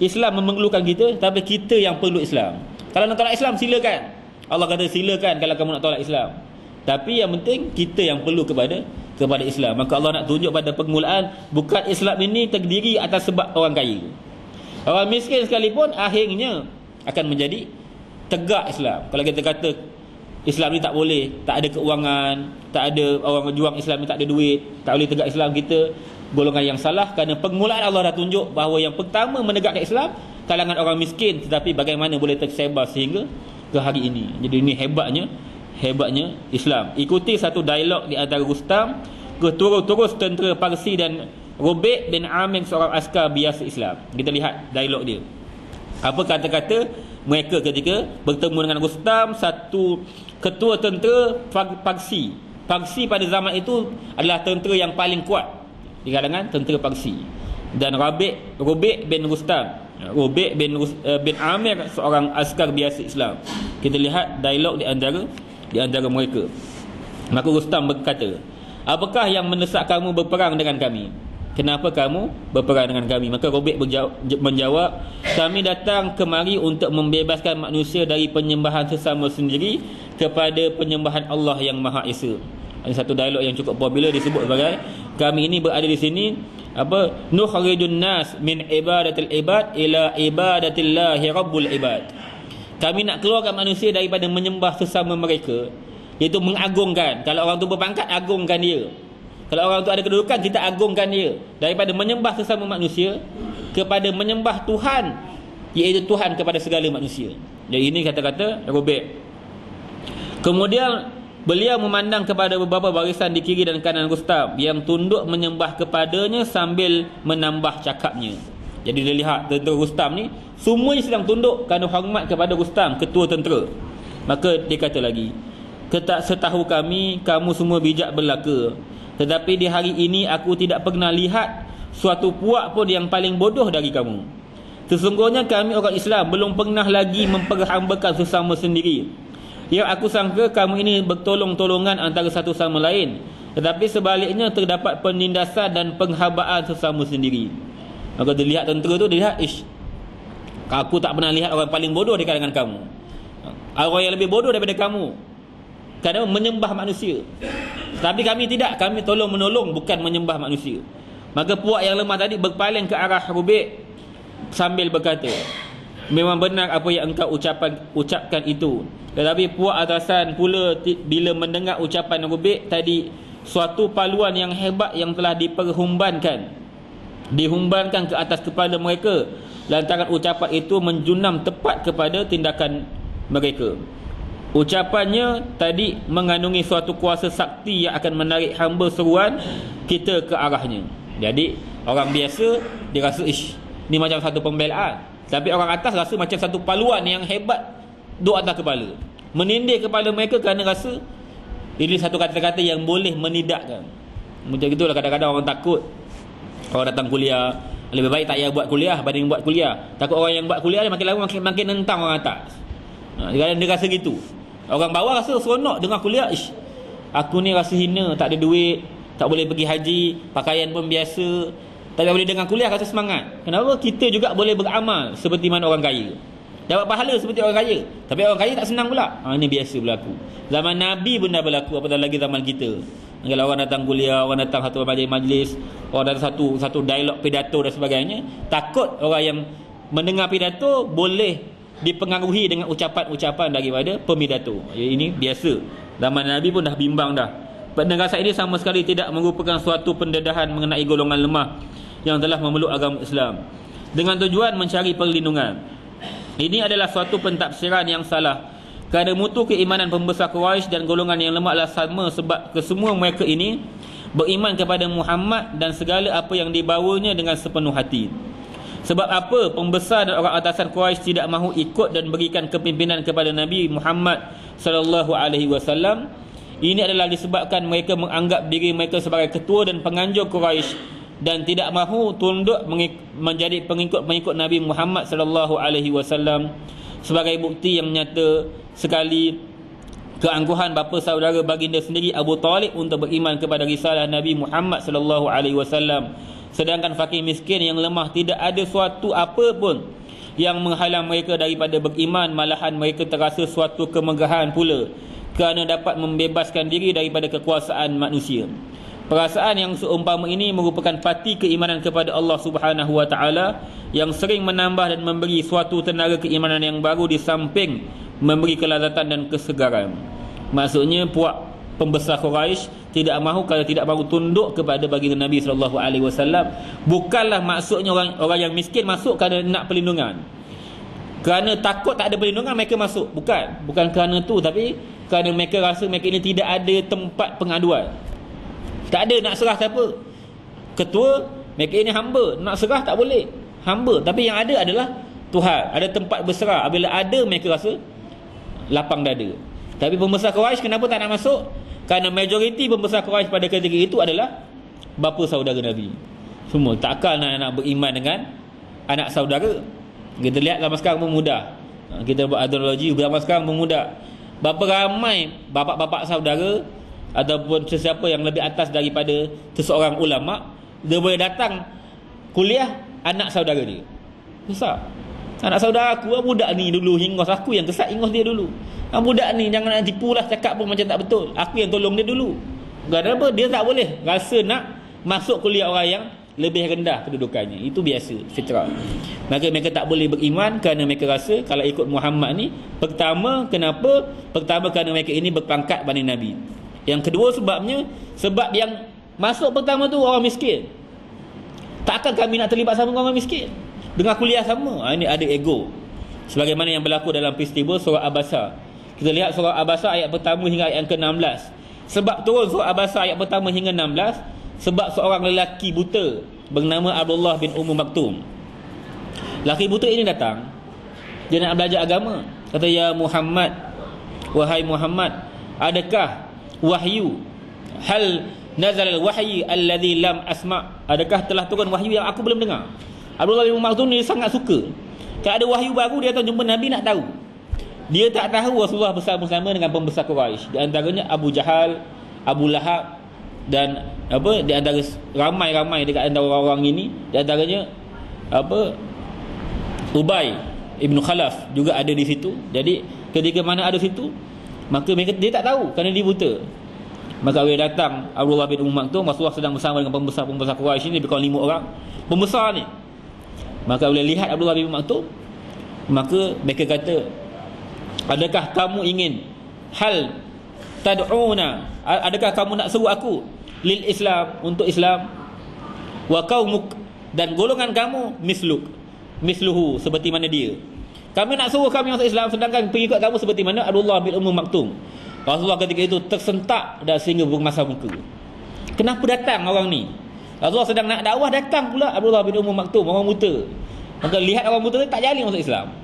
Islam memerlukan kita, tapi kita yang perlu Islam. Kalau nak tolak Islam, silakan. Allah kata silakan kalau kamu nak tolak Islam. Tapi yang penting kita yang perlu kepada Islam. Maka Allah nak tunjuk pada permulaan, bukan Islam ini terdiri atas sebab orang kaya. Orang miskin sekalipun akhirnya akan menjadi tegak Islam. Kalau kita kata Islam ni tak boleh, tak ada keuangan, tak ada orang juang Islam ni, tak ada duit, tak boleh tegak Islam, kita golongan yang salah. Kerana permulaan Allah dah tunjuk bahawa yang pertama menegakkan Islam kalangan orang miskin, tetapi bagaimana boleh tersebar sehingga ke hari ini. Jadi ini hebatnya Islam. Ikuti satu dialog di antara Rustam, keturut-turut tentera Parsi, dan Rubi' bin Amir, seorang askar biasa Islam. Kita lihat dialog dia. Apa kata-kata mereka ketika bertemu dengan Rustam, satu ketua tentera Parsi. Parsi pada zaman itu adalah tentera yang paling kuat di kalangan tentera Parsi. Dan Rubi' bin Rustam, Rubi' bin Amir, seorang askar biasa Islam. Kita lihat dialog di antara mereka. Maka Rustam berkata, apakah yang mendesak kamu berperang dengan kami? Kenapa kamu berperang dengan kami? Maka Rubi' menjawab, kami datang kemari untuk membebaskan manusia dari penyembahan sesama sendiri kepada penyembahan Allah yang Maha Esa. Ada satu dialog yang cukup popular disebut sebagai, kami ini berada di sini nukhrijun nas min ibadatil ibad ila ibadatillahi rabbul ibad. Kami nak keluarkan manusia daripada menyembah sesama mereka, iaitu mengagungkan. Kalau orang tu berpangkat, agungkan dia. Kalau orang tu ada kedudukan, kita agungkan dia. Daripada menyembah sesama manusia kepada menyembah Tuhan, iaitu Tuhan kepada segala manusia. Jadi ini kata-kata Rubi'. Kemudian beliau memandang kepada beberapa barisan di kiri dan kanan Rustam yang tunduk menyembah kepadanya sambil menambah cakapnya. Jadi dia lihat tentera Rustam ni semuanya sedang tunduk kerana hormat kepada Rustam, ketua tentera. Maka dia kata lagi, ketak setahu kami, kamu semua bijak belaka. Tetapi di hari ini aku tidak pernah lihat suatu puak pun yang paling bodoh dari kamu. Sesungguhnya kami orang Islam belum pernah lagi memperhambakan sesama sendiri. Yang aku sangka kamu ini bertolong-tolongan antara satu sama lain, tetapi sebaliknya terdapat penindasan dan penghabaan sesama sendiri. Maka dia lihat tentera tu, dia lihat, aku tak pernah lihat orang paling bodoh di kalangan kamu. Orang yang lebih bodoh daripada kamu, kerana menyembah manusia. Tapi kami tidak, kami tolong-menolong, bukan menyembah manusia. Maka puak yang lemah tadi berpaling ke arah Rubi' sambil berkata, memang benar apa yang engkau ucapkan itu. Tetapi puak atasan pula bila mendengar ucapan Rubi' tadi, suatu paluan yang hebat yang telah dihumbankan ke atas kepala mereka, lantaran ucapan itu menjunam tepat kepada tindakan mereka. Ucapannya tadi mengandungi suatu kuasa sakti yang akan menarik hamba seruan kita ke arahnya. Jadi orang biasa dia rasa ni macam satu pembelaan, tapi orang atas rasa macam satu paluan yang hebat duduk atas kepala, menindir kepala mereka kerana rasa ini satu kata-kata yang boleh menidakkan. Macam itulah kadang-kadang orang takut orang datang kuliah, lebih baik tak payah buat kuliah banding buat kuliah. Takut orang yang buat kuliah dia makin lama makin nentang orang atas. Dia rasa gitu. Orang bawah rasa seronok dengar kuliah, aku ni rasa hina, tak ada duit, tak boleh pergi haji, pakaian pun biasa, tapi boleh dengar kuliah rasa semangat. Kenapa? Kita juga boleh beramal seperti mana orang kaya, dapat pahala seperti orang kaya, tapi orang kaya tak senang pula. Ini biasa berlaku. Zaman Nabi pun dah berlaku, apatah lagi zaman kita. Kalau orang datang kuliah, orang datang satu majlis, orang datang satu dialog pidato dan sebagainya, takut orang yang mendengar pidato boleh dipengaruhi dengan ucapan-ucapan daripada pemidato. Ini biasa. Zaman Nabi pun dah bimbang dah. Penegasan ini sama sekali tidak merupakan suatu pendedahan mengenai golongan lemah yang telah memeluk agama Islam dengan tujuan mencari perlindungan. Ini adalah suatu pentafsiran yang salah, kerana mutu keimanan pembesar Quraisy dan golongan yang lemah adalah sama, sebab kesemua mereka ini beriman kepada Muhammad dan segala apa yang dibawanya dengan sepenuh hati. Sebab apa pembesar dan orang atasan Quraisy tidak mahu ikut dan berikan kepimpinan kepada Nabi Muhammad sallallahu alaihi wasallam? Ini adalah disebabkan mereka menganggap diri mereka sebagai ketua dan penganjur Quraisy dan tidak mahu tunduk menjadi pengikut-pengikut Nabi Muhammad sallallahu alaihi wasallam. Sebagai bukti yang nyata sekali keangkuhan bapa saudara baginda sendiri Abu Talib untuk beriman kepada risalah Nabi Muhammad sallallahu alaihi wasallam. Sedangkan fakir miskin yang lemah tidak ada suatu apa pun yang menghalang mereka daripada beriman, malahan mereka terasa suatu kemegahan pula kerana dapat membebaskan diri daripada kekuasaan manusia. Perasaan yang seumpama ini merupakan pati keimanan kepada Allah Subhanahu wa taala yang sering menambah dan memberi suatu tenaga keimanan yang baru di samping memberi kelazatan dan kesegaran. Maksudnya puak pembesar Quraisy tidak mahu kalau tidak mahu tunduk kepada baginda Nabi SAW. Bukanlah maksudnya orang yang miskin masuk kerana nak perlindungan, kerana takut tak ada perlindungan mereka masuk. Bukan kerana tu, tapi kerana mereka rasa mereka ini tidak ada tempat pengaduan. Tak ada nak serah siapa. Ketua, mereka ini hamba, nak serah tak boleh, hamba. Tapi yang ada adalah Tuhan, ada tempat berserah. Apabila ada mereka rasa lapang dada. Tapi pembesar Quraisy kenapa tak nak masuk? Kerana majoriti pembesar Quraisy pada ketika itu adalah bapa saudara Nabi. Semua takkan nak beriman dengan anak saudara. Kita lihat zaman sekarang pun mudah. Kita buat ideologi zaman sekarang pun mudah. Berapa ramai bapak-bapak saudara ataupun sesiapa yang lebih atas daripada seseorang ulama, dia boleh datang kuliah anak saudara dia. Besar. Anak saudara aku, budak ni dulu hingos aku yang kesat hingos dia dulu. Budak ni jangan nak tipulah, cakap pun macam tak betul. Aku yang tolong dia dulu. Kenapa? Dia tak boleh rasa nak masuk kuliah orang yang lebih rendah kedudukannya. Itu biasa, fitrah. Maka mereka tak boleh beriman kerana mereka rasa kalau ikut Muhammad ni, pertama, kenapa? Pertama kerana mereka ini berpangkat banding Nabi. Yang kedua sebabnya, sebab yang masuk pertama tu orang miskin. Takkan kami nak terlibat sama dengan orang miskin, dengan kuliah sama. Ini ada ego. Sebagaimana yang berlaku dalam peristiwa surah Abasa. Kita lihat surah Abasa ayat pertama hingga ayat yang ke-16. Sebab turun surah Abasa ayat pertama hingga 16, sebab seorang lelaki buta bernama Abdullah bin Maktum. Lelaki buta ini datang, dia nak belajar agama. Kata, ya Muhammad, wahai Muhammad, adakah wahyu, hal nazal al-wahyi alladhi lam asma', adakah telah turun wahyu yang aku belum dengar? Abdullah bin Maktum ni sangat suka kalau ada wahyu baru, dia datang jumpa Nabi nak tahu. Dia tak tahu Rasulullah bersama-sama dengan pembesar Quraisy, di antaranya Abu Jahal, Abu Lahab, dan di antara ramai-ramai dekat antara orang-orang ini, di antaranya Ubay Ibn Khalaf juga ada di situ. Jadi ketika mana ada situ, maka dia tak tahu kerana dia buta. Maka bila datang Abdullah bin Maktum, Rasulullah sedang bersama dengan pembesar-pembesar Quraisy ini, lebih kurang 5 orang pembesar ni. Maka bila lihat Abdullah bin Maktum, maka mereka kata, adakah kamu ingin hal tad'una, adakah kamu nak seru aku lil Islam, untuk Islam, wa qaumuk, dan golongan kamu misluhu, seperti mana dia. Kami nak suruh kami masuk Islam, sedangkan pengikut kamu seperti mana Abdullah bin Maktum. Rasulullah ketika itu tersentak dan sehingga bermasam muka. Kenapa datang orang ni? Rasulullah sedang nak dakwah, datang pula Abdullah bin Maktum, orang buta. Maka lihat orang buta tak jadi masuk Islam.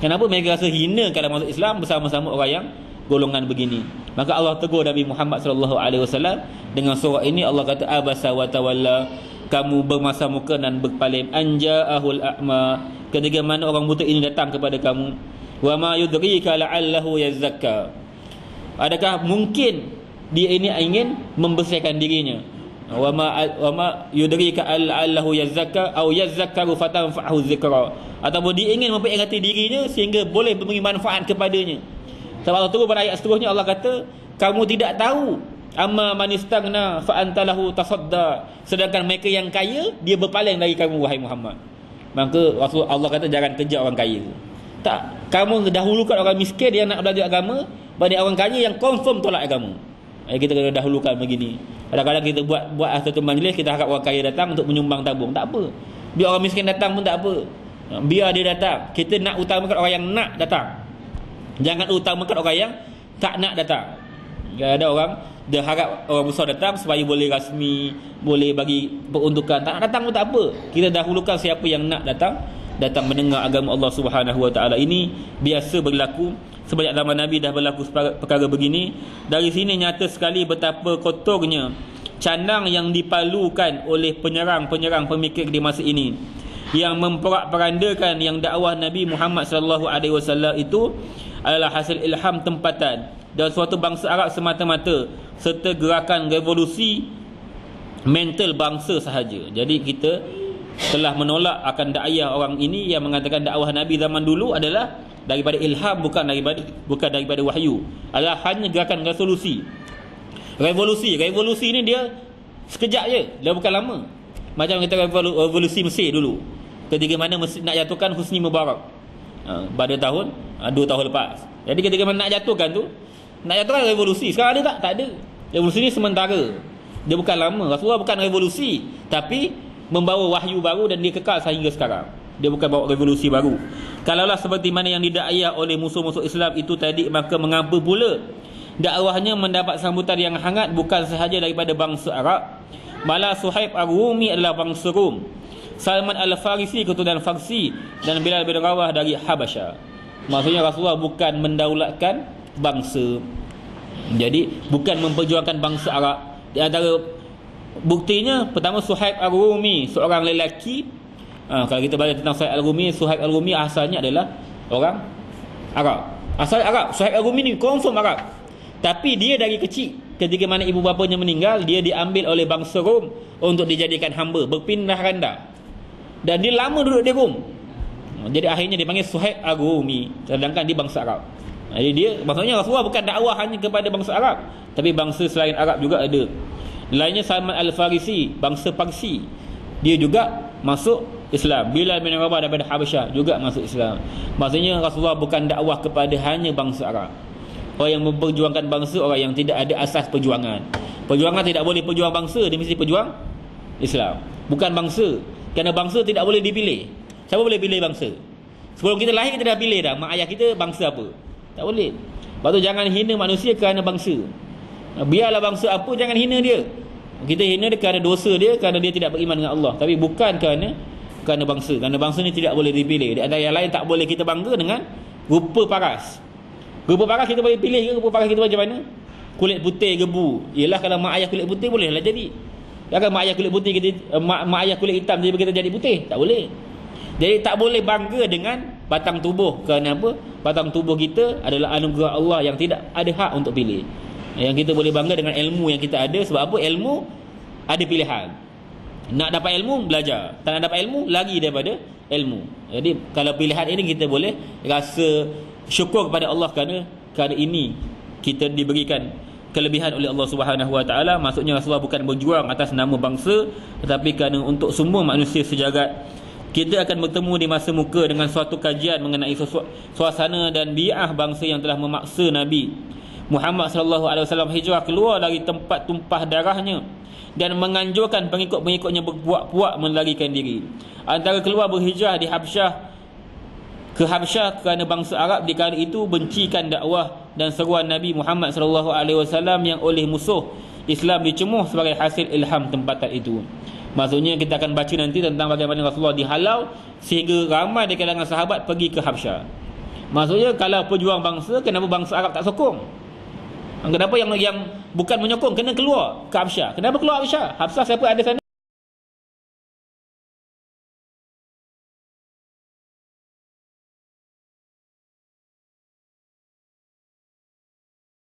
Kenapa? Mereka rasa hina kalau masuk Islam bersama-sama orang yang golongan begini. Maka Allah tegur Nabi Muhammad SAW dengan surah ini. Allah kata, abasa wa tawalla, kamu bermasam muka dan berpaling, anja'ahul a'ma, ketika mana orang buta ini datang kepada kamu. Wa ma yudrika la'allahu yazakka, adakah mungkin dia ini ingin membersihkan dirinya. Wa ma yudrika la'allahu yazakka aw yazakkaru fatanfa'hu dzikra, ataupun dia ingin memperingati dirinya sehingga boleh memberi manfaat kepadanya. Sebab Allah turun pada ayat seterusnya, Allah kata, kamu tidak tahu amma man istaghna fa antalahu tasadda, sedangkan mereka yang kaya dia berpaling dari kamu wahai Muhammad. Maka Allah kata, jangan kejar orang kaya. Tak, kamu dahulukan orang miskin yang nak belajar agama banding orang kaya yang confirm tolak agama. Kita kena dahulukan begini. Kadang-kadang kita buat satu majlis, kita harap orang kaya datang untuk menyumbang tabung. Tak apa, biar orang miskin datang pun tak apa, biar dia datang. Kita nak utamakan orang yang nak datang, jangan utamakan orang yang tak nak datang. Ada orang dia harap orang besar datang supaya boleh rasmi, boleh bagi peruntukan. Tak nak datang pun tak apa, kita dahulukan siapa yang nak datang mendengar agama Allah Subhanahu Wa Taala. Ini biasa berlaku sebanyak zaman Nabi, dah berlaku perkara begini. Dari sini nyata sekali betapa kotornya candang yang dipalukan oleh penyerang-penyerang pemikir di masa ini, yang memperak-perandakan yang dakwah Nabi Muhammad SAW itu adalah hasil ilham tempatan dan suatu bangsa Arab semata-mata, serta gerakan revolusi mental bangsa sahaja. Jadi kita telah menolak akan dakwah orang ini yang mengatakan dakwah Nabi zaman dulu adalah daripada ilham, bukan daripada wahyu, adalah hanya gerakan revolusi ni dia sekejap je, dia bukan lama. Macam kita revolusi Mesir dulu, ketika mana nak jatuhkan Husni Mubarak pada tahun 2 tahun lepas. Jadi ketika mana nak jatuhkan revolusi. Sekarang ada tak ada. Revolusi ni sementara, dia bukan lama. Rasulullah bukan revolusi, tapi membawa wahyu baru dan dia kekal sehingga sekarang. Dia bukan bawa revolusi baru. Kalaulah seperti mana yang didakwah oleh musuh-musuh Islam itu tadi, maka mengapa pula dakwahnya mendapat sambutan yang hangat bukan sahaja daripada bangsa Arab, malah Suhaib Ar-Rumi adalah bangsa Rom, Salman Al-Farisi keturunan Farsi, dan Bilal bin Rawah dari Habasyah. Maksudnya Rasulullah bukan mendaulatkan bangsa. Jadi bukan memperjuangkan bangsa Arab. Di antara buktinya, pertama Suhaib Ar-Rumi, seorang lelaki. Kalau kita baca tentang Suhaib Ar-Rumi asalnya adalah orang Arab. Asal Arab. Suhaib Ar-Rumi ni confirm Arab. Tapi dia dari kecil, ketika mana ibu bapanya meninggal, dia diambil oleh bangsa Rom untuk dijadikan hamba, berpindah randa. Dan dia lama duduk di Rom. Jadi akhirnya dipanggil Suhaib Ar-Rumi, sedangkan dia bangsa Arab. Jadi dia, maksudnya Rasulullah bukan dakwah hanya kepada bangsa Arab, tapi bangsa selain Arab juga ada. Lainnya Salman Al-Farisi, bangsa Parsi, dia juga masuk Islam. Bilal bin Rabah daripada Habasyah juga masuk Islam. Maksudnya Rasulullah bukan dakwah kepada hanya bangsa Arab. Orang yang memperjuangkan bangsa, orang yang tidak ada asas perjuangan. Perjuangan tidak boleh perjuang bangsa, dia mesti perjuang Islam, bukan bangsa. Kerana bangsa tidak boleh dipilih. Siapa boleh pilih bangsa? Sebelum kita lahir kita dah pilih dah mak ayah kita bangsa apa. Tak boleh. Lepas tu jangan hina manusia kerana bangsa. Biarlah bangsa apa, jangan hina dia. Kita hina dia kerana dosa dia, kerana dia tidak beriman dengan Allah, tapi bukan kerana bangsa. Kerana bangsa ni tidak boleh dipilih. Ada yang lain tak boleh kita bangga dengan rupa paras. Rupa paras kita boleh pilih ke? Rupa paras kita macam mana? Kulit putih gebu. Yelah, kalau mak ayah kulit putih bolehlah jadi. Takkan mak ayah kulit putih kita, mak ayah kulit hitam jadi kita jadi putih? Tak boleh. Jadi tak boleh bangga dengan batang tubuh. Kerana apa? Batang tubuh kita adalah anugerah Allah yang tidak ada hak untuk pilih. Yang kita boleh bangga dengan ilmu yang kita ada. Sebab apa? Ilmu ada pilihan. Nak dapat ilmu, belajar. Tak nak dapat ilmu, lari daripada ilmu. Jadi kalau pilihan ini, kita boleh rasa syukur kepada Allah kerana ini kita diberikan kelebihan oleh Allah Subhanahu Wa Taala. Maksudnya Rasulullah bukan berjuang atas nama bangsa, tetapi kerana untuk semua manusia sejagat. Kita akan bertemu di masa muka dengan suatu kajian mengenai suasana dan bi'ah bangsa yang telah memaksa Nabi Muhammad SAW hijrah keluar dari tempat tumpah darahnya dan menganjurkan pengikut-pengikutnya berpuak-puak melarikan diri. Antara keluar berhijrah di ke Habsyah kerana bangsa Arab di kala itu bencikan dakwah dan seruan Nabi Muhammad SAW yang oleh musuh Islam dicemuh sebagai hasil ilham tempatan itu. Maksudnya kita akan baca nanti tentang bagaimana Rasulullah dihalau sehingga ramai di kalangan sahabat pergi ke Habsyah. Maksudnya kalau pejuang bangsa, kenapa bangsa Arab tak sokong? Kenapa yang bukan menyokong kena keluar ke Habsyah? Kenapa keluar Habsyah? Habsyah siapa ada sana?